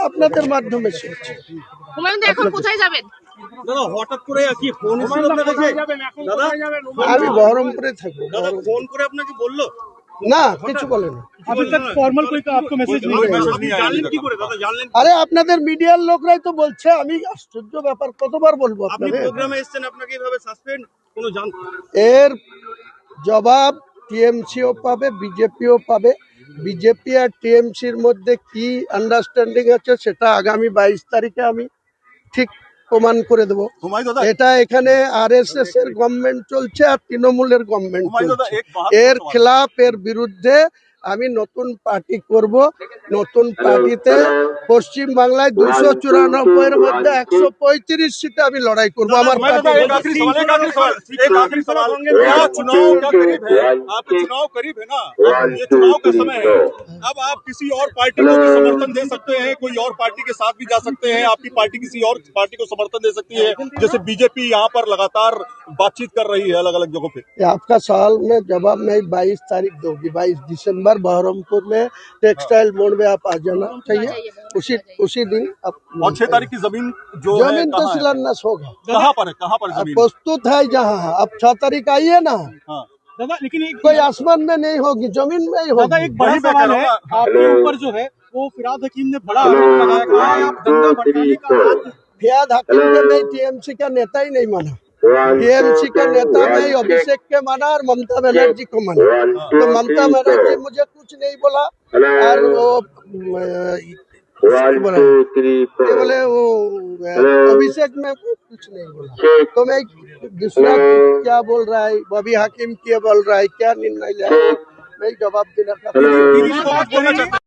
আপনাদের মাধ্যমে শুনছি। হুমায়ুন দা এখন কোথায় যাবেন? দাদা হঠাৎ করে কি ফোন এসেছিল আপনার কাছে? দাদা আমি বহরমপুরে থাকবো। দাদা ফোন করে আপনাকে বললো? না, কিছু বলে না। अभी तक फॉर्मल कोई आपको मैसेज नहीं आया। আপনি জানলেন কি করে দাদা? জানলেন আরে আপনাদের মিডিয়ার লোকরাই তো বলছে। আমি আশ্চর্য ব্যাপার কতবার বলবো আপনি আপনাদের। প্রোগ্রামে এসেছেন, আপনাকে এইভাবে সাসপেন্ড কোনো জান এর জবাব টিএমসিও পাবে, বিজেপিও পাবে। বিজেপি আর টিএমসির মধ্যে কি আন্ডারস্ট্যান্ডিং আছে সেটা আগামী 22 তারিখে আমি ঠিক প্রমাণ করে দেবো। এটা এখানে আরএসএস এর গভর্নমেন্ট চলছে আর তৃণমূলের গভর্নমেন্ট চলছে। এর খেলাফ, এর বিরুদ্ধে আমি নতুন পার্টি করব। নতুন পার্টিতে পশ্চিম বাংলায় 294 এর মধ্যে 135 সিটে আমি লড়াই করব। আমার পার্টি एक आखिरी सवाल क्या चुनाव का करीब है? आपके चुनाव करीब है ना, ये चुनाव का समय है। अब आप किसी और पार्टी को भी समर्थन दे सकते हैं, कोई और पार्टी के साथ भी जा सकते हैं, आपकी पार्टी किसी और पार्टी को समर्थन दे सकती है, जैसे बीजेपी यहाँ पर लगातार बातचीत कर रही है अलग अलग जगहों पे। आपका सवाल में जवाब मैं 22 तारीख दूंगी। 22 दिसंबर बहरमपुर में टेक्सटाइल मोड़ में आप आ जाना चाहिए। उसी दिन और 6 तारीख की जमीन जो है जमीन तो कहाँ है? शिलान्यास होगा। कहाँ पर है? कहाँ पर जमीन? प्रस्तुत है जहाँ। अब 6 तारीख आइए ना। हाँ। दादा लेकिन एक कोई आसमान में नहीं होगी, जमीन में ही दादा होगी। एक बड़ा सवाल है आपके ऊपर जो है वो फिराद हकीम ने बड़ा आरोप लगाया कि आप दंगा भड़काने का फियाद हकीम के मैं टीएमसी का नेता ही नहीं माना। टीएमसी का नेता मैं अभिषेक के माना और ममता बनर्जी को माना। तो ममता बनर्जी मुझे कुछ नहीं बोला और वो बोले वो अभिषेक में कुछ नहीं बोला। तो मैं दूसरा क्या बोल रहा है, बॉबी हाकिम क्या बोल रहा है, क्या निर्णय लिया, मैं जवाब देना चाहता हूँ।